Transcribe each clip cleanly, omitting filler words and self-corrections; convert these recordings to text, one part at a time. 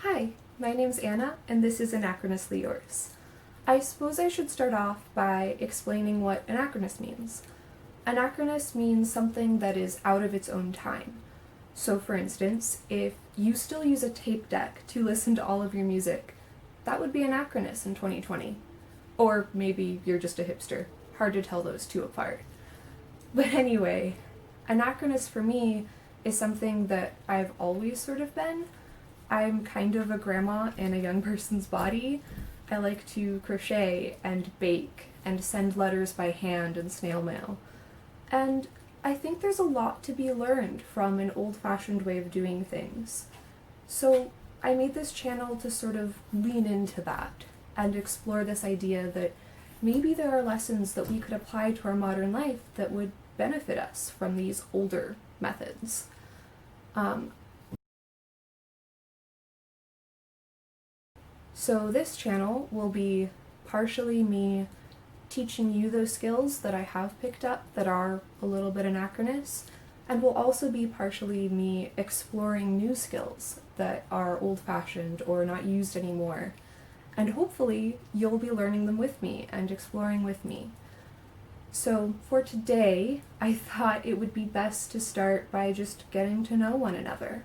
Hi, my name's Anna, and this is Anachronously Yours. I suppose I should start off by explaining what anachronous means. Anachronous means something that is out of its own time. So, for instance, if you still use a tape deck to listen to all of your music, that would be anachronous in 2020. Or maybe you're just a hipster. Hard to tell those two apart. But anyway, anachronous for me is something that I've always sort of been. I'm kind of a grandma in a young person's body. I like to crochet and bake and send letters by hand and snail mail. And I think there's a lot to be learned from an old-fashioned way of doing things. So I made this channel to sort of lean into that and explore this idea that maybe there are lessons that we could apply to our modern life that would benefit us from these older methods. So this channel will be partially me teaching you those skills that I have picked up that are a little bit anachronous, and will also be partially me exploring new skills that are old-fashioned or not used anymore. And hopefully you'll be learning them with me and exploring with me. So for today, I thought it would be best to start by just getting to know one another.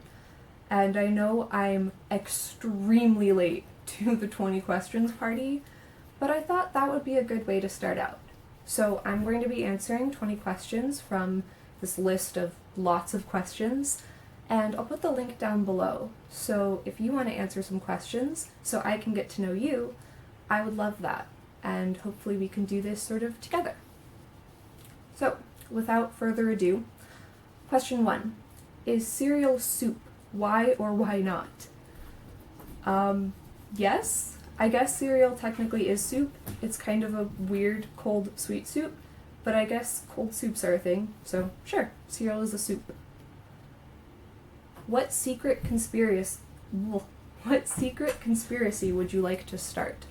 And I know I'm extremely late to the 20 questions party, but I thought that would be a good way to start out. So I'm going to be answering 20 questions from this list of lots of questions, and I'll put the link down below. So if you want to answer some questions so I can get to know you, I would love that, and hopefully we can do this sort of together. So without further ado, question 1. Is cereal soup? Why or why not? Yes, I guess cereal technically is soup. It's kind of a weird cold sweet soup, but I guess cold soups are a thing, so sure, cereal is a soup. What secret conspiracy would you like to start?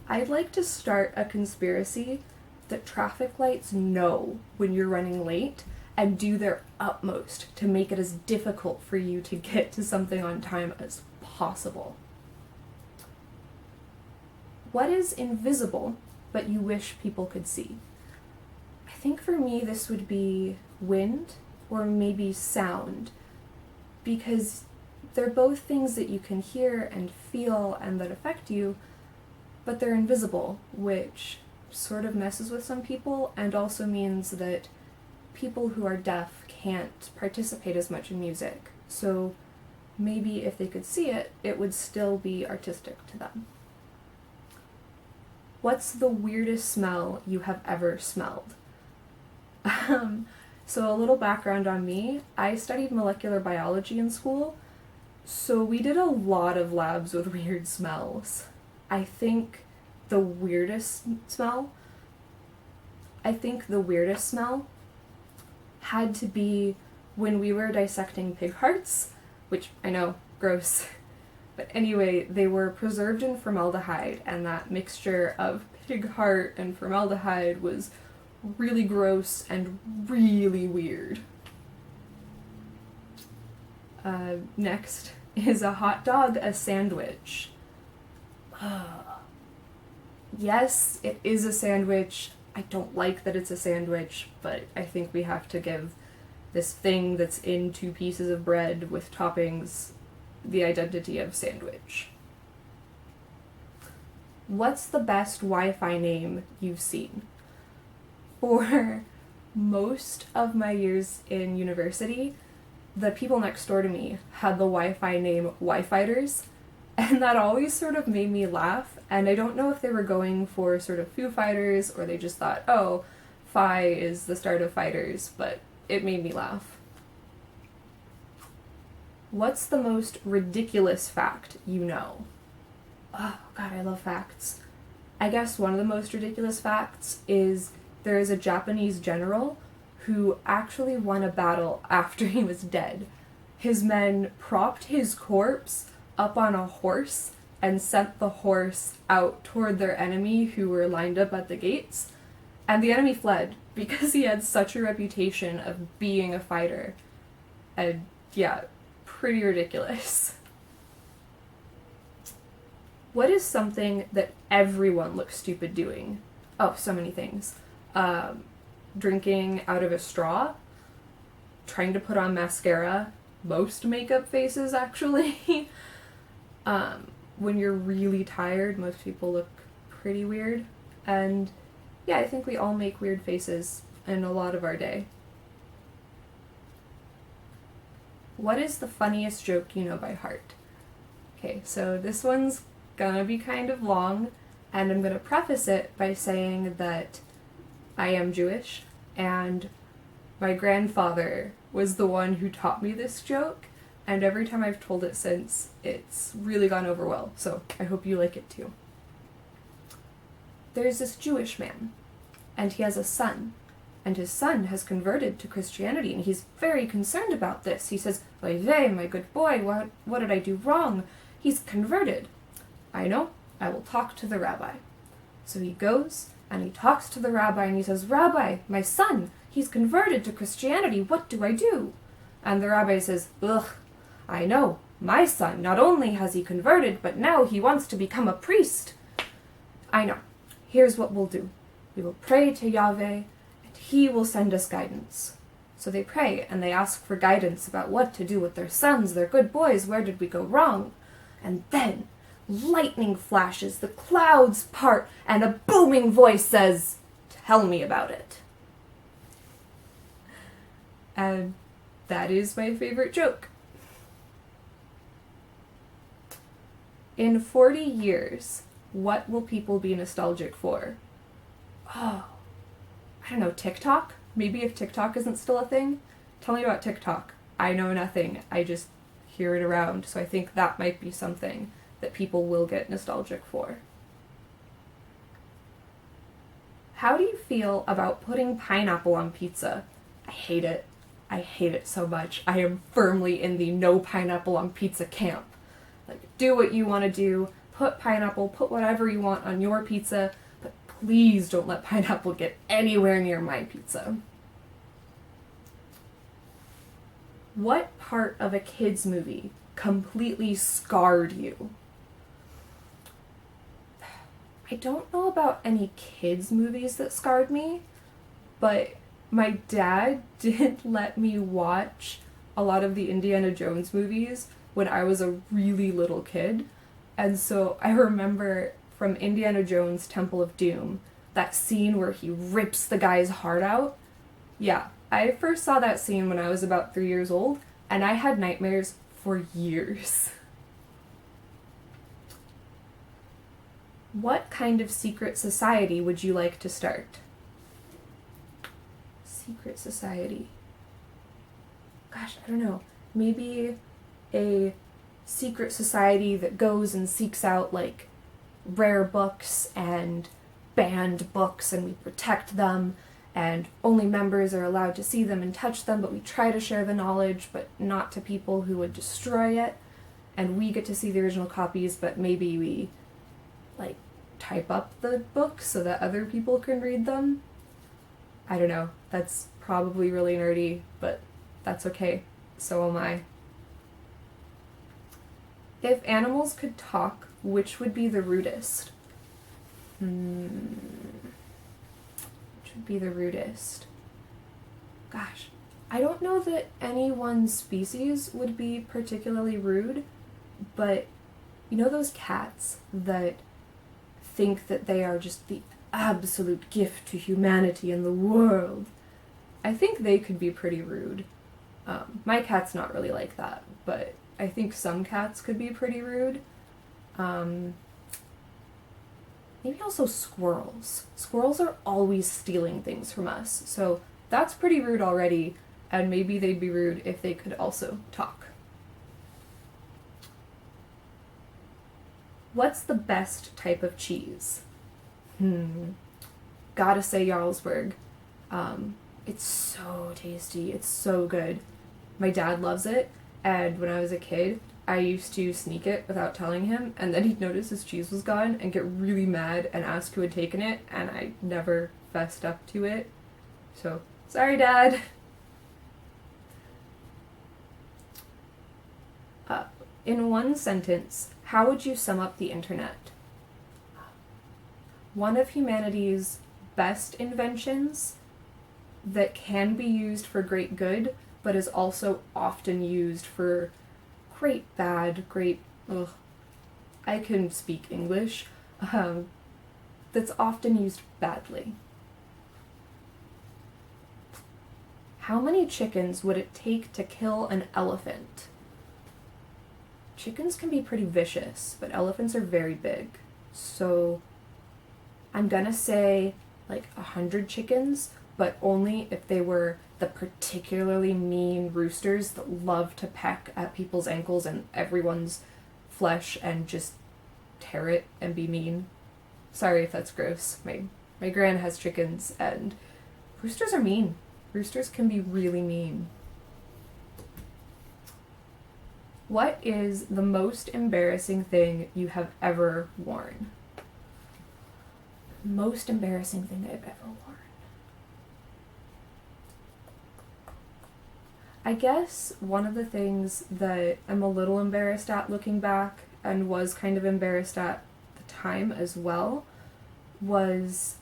I'd like to start a conspiracy that traffic lights know when you're running late and do their utmost to make it as difficult for you to get to something on time as possible. What is invisible but you wish people could see? I think for me this would be wind or maybe sound, because they're both things that you can hear and feel and that affect you, but they're invisible, which sort of messes with some people and also means that people who are deaf can't participate as much in music, so maybe if they could see it, it would still be artistic to them. What's the weirdest smell you have ever smelled? So a little background on me. I studied molecular biology in school, so we did a lot of labs with weird smells. I think the weirdest smell had to be when we were dissecting pig hearts, which I know, gross. But anyway, they were preserved in formaldehyde, and that mixture of pig heart and formaldehyde was really gross and really weird. Next, is a hot dog a sandwich? Yes, it is a sandwich. I don't like that it's a sandwich, but I think we have to give this thing that's in 2 pieces of bread with toppings the identity of sandwich. What's the best Wi-Fi name you've seen? For most of my years in university, the people next door to me had the Wi-Fi name Wi-Fighters, and that always sort of made me laugh, and I don't know if they were going for sort of Foo Fighters or they just thought, oh, Phi is the start of fighters, but it made me laugh. What's the most ridiculous fact you know? Oh, God, I love facts. I guess one of the most ridiculous facts is there is a Japanese general who actually won a battle after he was dead. His men propped his corpse up on a horse and sent the horse out toward their enemy who were lined up at the gates, and the enemy fled because he had such a reputation of being a fighter. And yeah, pretty ridiculous. What is something that everyone looks stupid doing? Oh, so many things. Drinking out of a straw, trying to put on mascara, most makeup faces actually. When you're really tired, most people look pretty weird. And yeah, I think we all make weird faces in a lot of our day. What is the funniest joke you know by heart? Okay, so this one's gonna be kind of long, and I'm gonna preface it by saying that I am Jewish, and my grandfather was the one who taught me this joke, and every time I've told it since, it's really gone over well, so I hope you like it too. There's this Jewish man, and he has a son, and his son has converted to Christianity, and he's very concerned about this. He says, "Oy vey, my good boy, what did I do wrong? He's converted." "I know, I will talk to the rabbi." So he goes, and he talks to the rabbi, and he says, "Rabbi, my son, he's converted to Christianity, what do I do?" And the rabbi says, "Ugh, I know, my son, not only has he converted, but now he wants to become a priest." "I know, here's what we'll do. We will pray to Yahweh, and he will send us guidance." So they pray, and they ask for guidance about what to do with their sons, their good boys, where did we go wrong? And then lightning flashes, the clouds part, and a booming voice says, "Tell me about it." And that is my favorite joke. In 40 years, what will people be nostalgic for? Oh, I don't know, TikTok? Maybe if TikTok isn't still a thing? Tell me about TikTok. I know nothing. I just hear it around, so I think that might be something that people will get nostalgic for. How do you feel about putting pineapple on pizza? I hate it. I hate it so much. I am firmly in the no pineapple on pizza camp. Like, do what you want to do, put pineapple, put whatever you want on your pizza, but please don't let pineapple get anywhere near my pizza. What part of a kid's movie completely scarred you? I don't know about any kids' movies that scarred me, but my dad did let me watch a lot of the Indiana Jones movies when I was a really little kid. And so I remember from Indiana Jones Temple of Doom, that scene where he rips the guy's heart out. Yeah, I first saw that scene when I was about 3 years old, and I had nightmares for years. What kind of secret society would you like to start? Secret society. Gosh, I don't know. Maybe a secret society that goes and seeks out, like, rare books and banned books, and we protect them, and only members are allowed to see them and touch them, but we try to share the knowledge, but not to people who would destroy it, and we get to see the original copies, but maybe we, like, type up the books so that other people can read them. I don't know. That's probably really nerdy, but that's okay. So am I. If animals could talk, which would be the rudest? Which would be the rudest? Gosh, I don't know that any one species would be particularly rude, but you know those cats that think that they are just the absolute gift to humanity and the world? I think they could be pretty rude. My cat's not really like that, but I think some cats could be pretty rude. Maybe also squirrels. Squirrels are always stealing things from us, so that's pretty rude already, and maybe they'd be rude if they could also talk. What's the best type of cheese? Gotta say Jarlsberg. It's so tasty. It's so good. My dad loves it, and when I was a kid, I used to sneak it without telling him, and then he'd notice his cheese was gone and get really mad and ask who had taken it, and I never fessed up to it. So, sorry, Dad. In one sentence, how would you sum up the internet? One of humanity's best inventions that can be used for great good, but is also often used for great bad, I can speak English, that's often used badly. How many chickens would it take to kill an elephant? Chickens can be pretty vicious, but elephants are very big. So I'm gonna say like 100 chickens, but only if they were the particularly mean roosters that love to peck at people's ankles and everyone's flesh and just tear it and be mean. Sorry if that's gross. My gran has chickens and roosters are mean. Roosters can be really mean. What is the most embarrassing thing you have ever worn? Most embarrassing thing I've ever worn. I guess one of the things that I'm a little embarrassed at looking back, and was kind of embarrassed at the time as well, was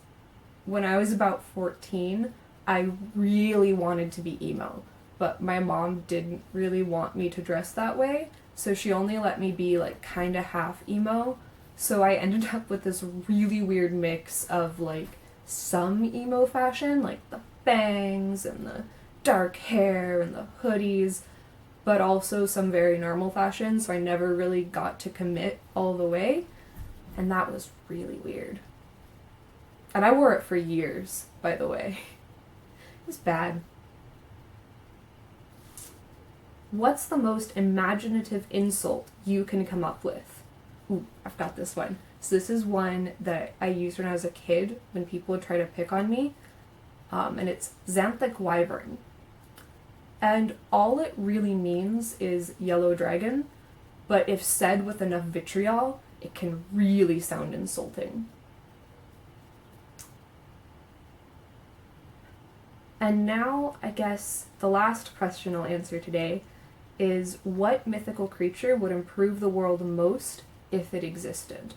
when I was about 14, I really wanted to be emo, but my mom didn't really want me to dress that way, so she only let me be like kinda half emo, so I ended up with this really weird mix of like some emo fashion, like the bangs and the dark hair and the hoodies, but also some very normal fashion, so I never really got to commit all the way, and that was really weird. And I wore it for years, by the way. It was bad. What's the most imaginative insult you can come up with? Ooh, I've got this one. So this is one that I used when I was a kid, when people would try to pick on me, and it's Xanthic Wyvern. And all it really means is yellow dragon, but if said with enough vitriol, it can really sound insulting. And now, I guess, the last question I'll answer today is, what mythical creature would improve the world most if it existed?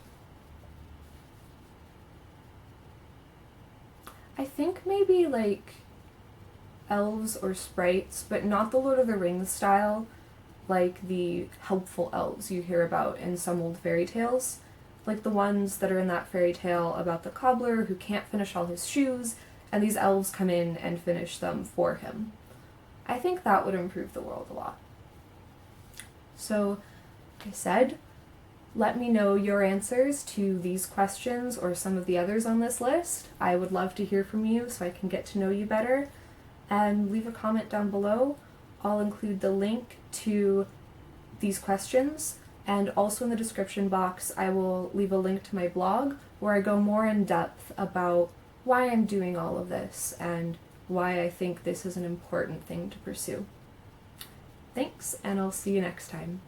I think maybe, like, elves or sprites, but not the Lord of the Rings style, like the helpful elves you hear about in some old fairy tales. Like the ones that are in that fairy tale about the cobbler who can't finish all his shoes, and these elves come in and finish them for him. I think that would improve the world a lot. So, like I said, let me know your answers to these questions or some of the others on this list. I would love to hear from you so I can get to know you better. And leave a comment down below. I'll include the link to these questions, and also in the description box I will leave a link to my blog where I go more in depth about why I'm doing all of this and why I think this is an important thing to pursue. Thanks, and I'll see you next time.